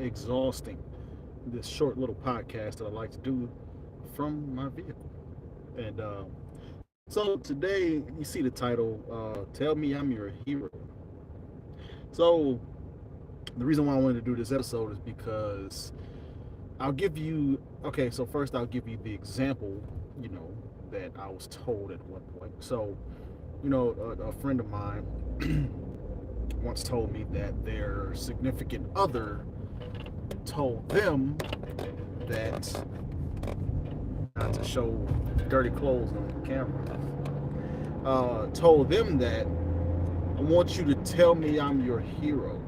exhausting this short little podcast that I like to do from my vehicle. And so today, you see the title, Tell Me I'm Your Hero. So, the reason why I wanted to do this episode is because I'll give you, okay, so first I'll give you the example, you know, that I was told at one point. So, a friend of mine once told me that their significant other told them that, not to show dirty clothes on the camera, told them that I want you to tell me I'm your hero.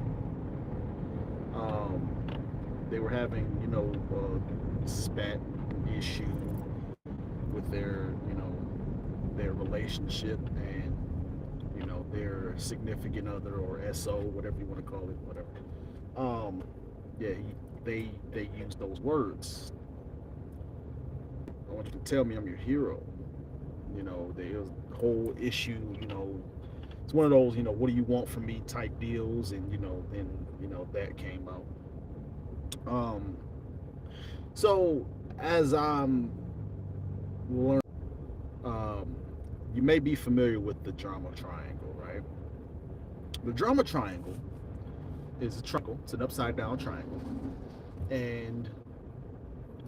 They were having, a spat issue with their relationship, and their significant other, or SO, whatever you want to call it, whatever. Yeah, they used those words. I want you to tell me I'm your hero. There's a whole issue. It's one of those, what do you want from me type deals, and then that came out. So as I'm learning, you may be familiar with the drama triangle, right? The drama triangle is a triangle. It's an upside down triangle, and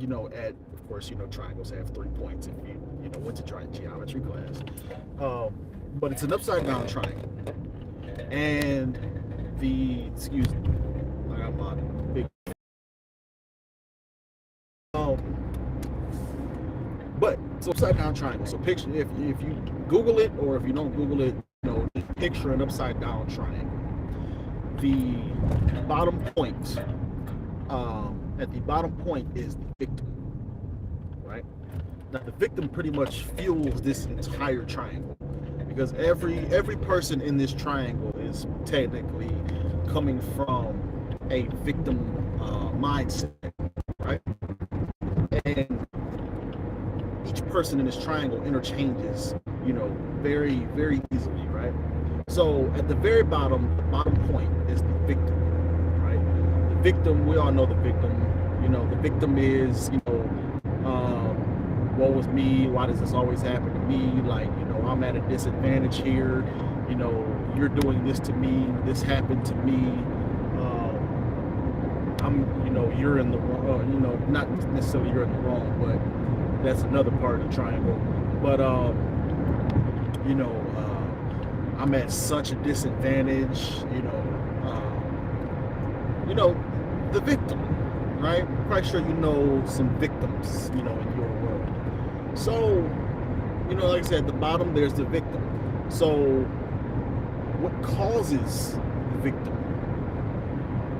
of course, triangles have 3 points if you went to geometry class. But it's an upside down triangle, and excuse me, I got my big. But it's upside down triangle. So picture, if you Google it, or if you don't Google it, just picture an upside down triangle. The bottom point, at the bottom point is the victim, right? Now the victim pretty much fuels this entire triangle, because every person in this triangle is technically coming from a victim mindset, right? And each person in this triangle interchanges, very, very easily, right? So at the very bottom, the bottom point is the victim, right? The victim, we all know the victim. The victim is, woe is me, why does this always happen to me? Like, I'm at a disadvantage here. You're doing this to me, this happened to me. You're in the wrong, not necessarily you're in the wrong, but that's another part of the triangle. But, I'm at such a disadvantage, the victim, right? I'm quite sure some victims, in your world. So, like I said, at the bottom, there's the victim. So, what causes the victim?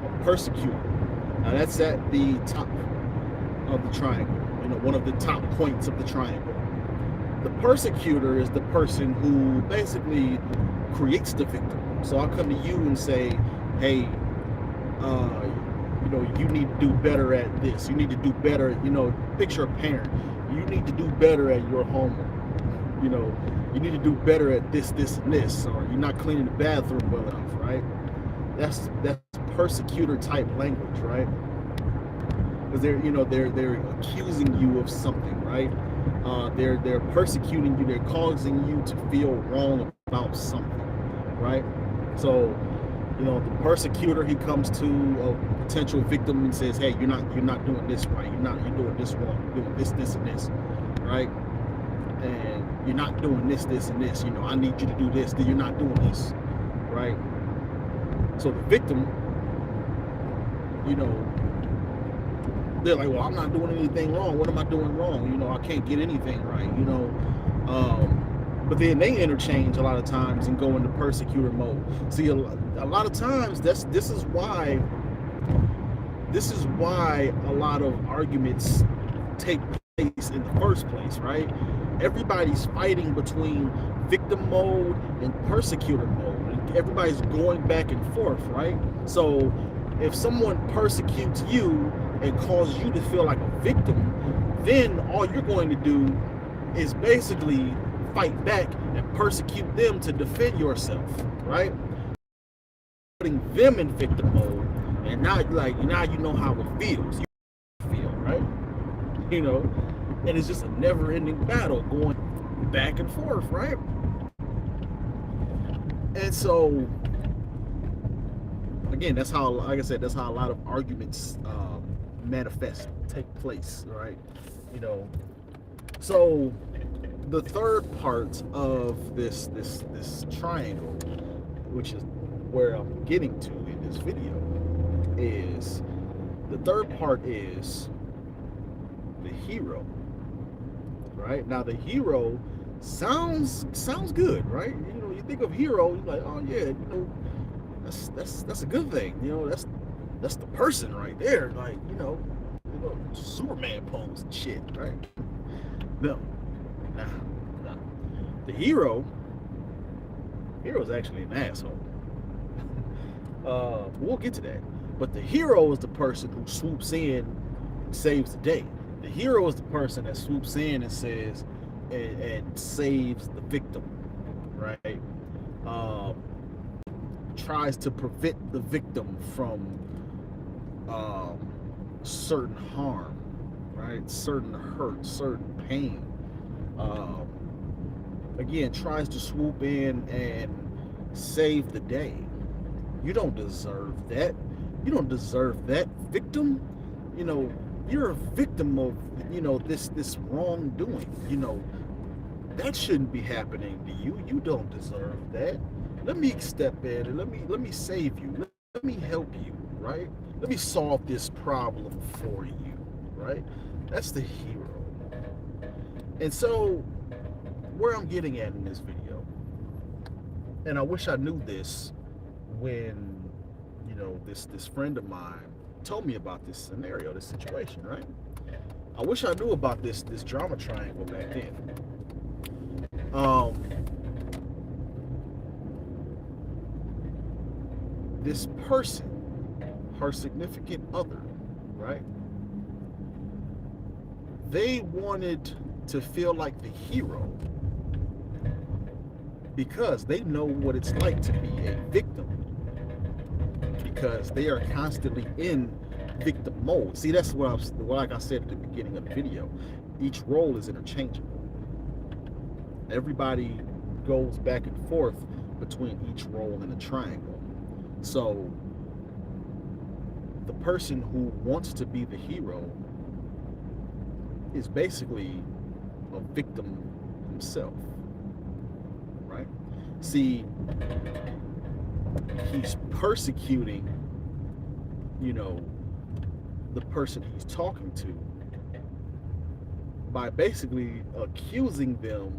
A persecutor. Now, that's at the top of the triangle, one of the top points of the triangle. The persecutor is the person who basically creates the victim. So I'll come to you and say, hey, you need to do better at this. You need to do better, picture a parent. You need to do better at your homework. You need to do better at this, and this, or you're not cleaning the bathroom well enough, right? That's persecutor type language, right? Because they're accusing you of something, right? They're persecuting you. They're causing you to feel wrong about something, right? So, the persecutor, he comes to a potential victim and says, "Hey, you're not doing this right. You're doing this wrong. You're doing this, and this, right? And you're not doing this, and this. I need you to do this. You're not doing this, right?" So the victim, they're like, well, I'm not doing anything wrong. What am I doing wrong? I can't get anything right, But then they interchange a lot of times and go into persecutor mode. See, a lot of times this is why a lot of arguments take place in the first place, right? Everybody's fighting between victim mode and persecutor mode. And everybody's going back and forth, right? So if someone persecutes you and causes you to feel like a victim, then all you're going to do is basically fight back and persecute them to defend yourself, right? Putting them in victim mode And now you know how it feels. You feel, right? You know, and it's just a never-ending battle going back and forth, right? And so again, that's how, like I said, that's how a lot of arguments manifest, take place, right? You know, so the third part of this triangle, which is where I'm getting to in this video, is the third part is the hero, right? Now the hero sounds good, right? You know, you think of hero, you're like, oh yeah, you know, that's a good thing, you know, that's the person right there, like, you know, Superman pose and shit, right? No, nah. The hero is actually an asshole. We'll get to that. But the hero is the person who swoops in and saves the day. The hero is the person that swoops in and says and saves the victim, right? Tries to prevent the victim from certain harm, right? Certain hurt, certain pain. Again, tries to swoop in and save the day. You don't deserve that. You don't deserve that, victim. You know, you're a victim of, you know, this wrongdoing. You know, that shouldn't be happening to you. You don't deserve that. Let me step in and let me save you. Let me help you, right? Let me solve this problem for you, right? That's the hero. And so, where I'm getting at in this video, and I wish I knew this when, you know, this friend of mine told me about this scenario, this situation, right? I wish I knew about this drama triangle back then. This person, her significant other, right? They wanted to feel like the hero because they know what it's like to be a victim, because they are constantly in victim mode. See, that's what like I said at the beginning of the video, each role is interchangeable. Everybody goes back and forth between each role in a triangle. So the person who wants to be the hero is basically a victim himself, right? See, he's persecuting, you know, the person he's talking to by basically accusing them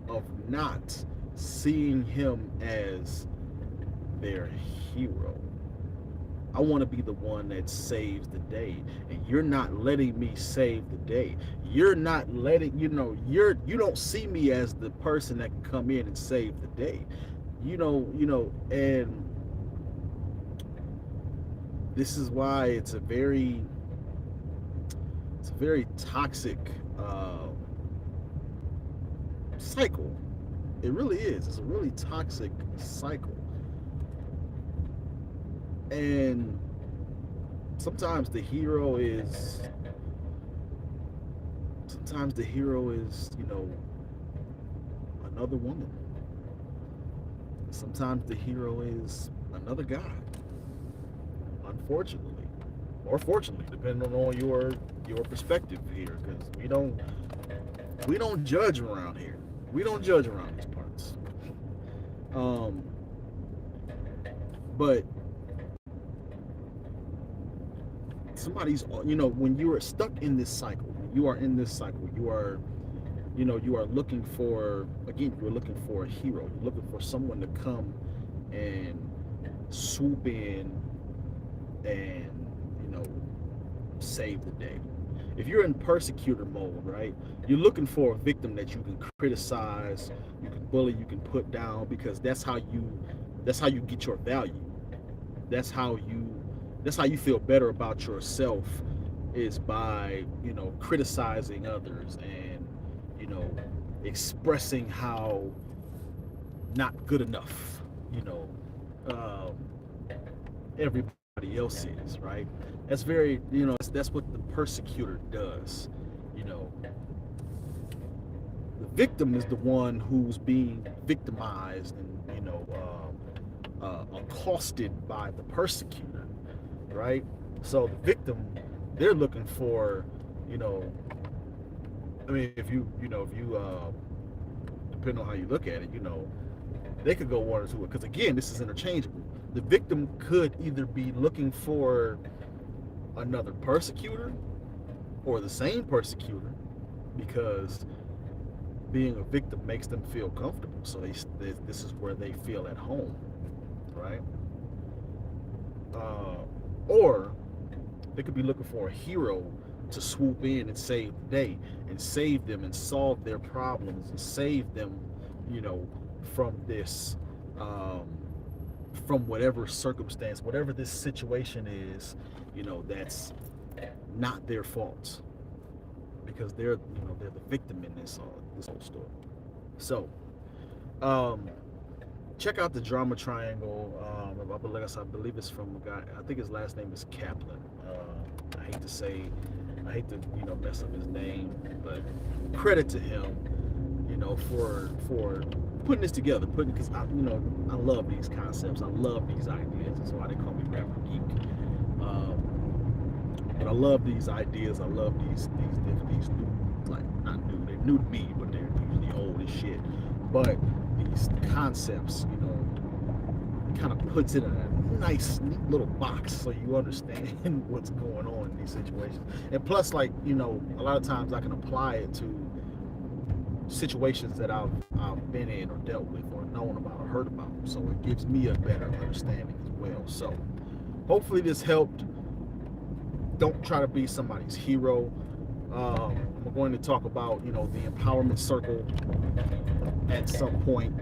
of not seeing him as their hero. I want to be the one that saves the day, and you're not letting me save the day. You're not letting, you know, you don't see me as the person that can come in and save the day. You know, and this is why it's a very toxic cycle. It really is. It's a really toxic cycle. And sometimes the hero is, you know, another woman. Sometimes the hero is another guy. Unfortunately, or fortunately, depending on your perspective here, because we don't judge around here. We don't judge around these parts. But somebody's, you know, when you are stuck in this cycle, you are in this cycle, you are, you know, you are looking for, again, you're looking for a hero. You're looking for someone to come and swoop in and, you know, save the day. If you're in persecutor mode, right, you're looking for a victim that you can criticize, you can bully, you can put down, because that's how you get your value. That's how you feel better about yourself, is by, you know, criticizing others and, you know, expressing how not good enough, you know, everybody else is, right? That's very, you know, that's what the persecutor does. You know, the victim is the one who's being victimized and, you know, accosted by the persecutor, right? So the victim, they're looking for, you know, I mean, if you, you know, if you, depending on how you look at it, you know, they could go one or two, because again, this is interchangeable. The victim could either be looking for another persecutor or the same persecutor, because being a victim makes them feel comfortable. So this is where they feel at home, right? Or they could be looking for a hero to swoop in and save the day and save them and solve their problems and save them, you know, from this, from whatever circumstance, whatever this situation is, you know, that's not their fault, because they're, you know, they're the victim in this whole story. So, check out the Drama Triangle. Like I said, I believe it's from a guy. I think his last name is Kaplan. I hate to, you know, mess up his name, but credit to him, you know, for putting this together. Because you know, I love these concepts. I love these ideas. That's why they call me Rapper Geek. But I love these ideas. I love these new, like, not new. They're new to me, but they're usually old as shit. But these concepts, you know, kind of puts it in a nice, neat little box so you understand what's going on in these situations. And plus, like, you know, a lot of times I can apply it to situations that I've been in or dealt with or known about or heard about. So it gives me a better understanding as well. So hopefully this helped. Don't try to be somebody's hero. We're going to talk about, you know, the empowerment circle at some point,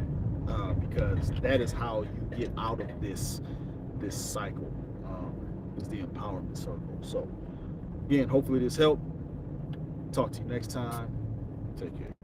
because that is how you get out of this cycle, is the empowerment circle. So again, hopefully this helped. Talk to you next time. Take care.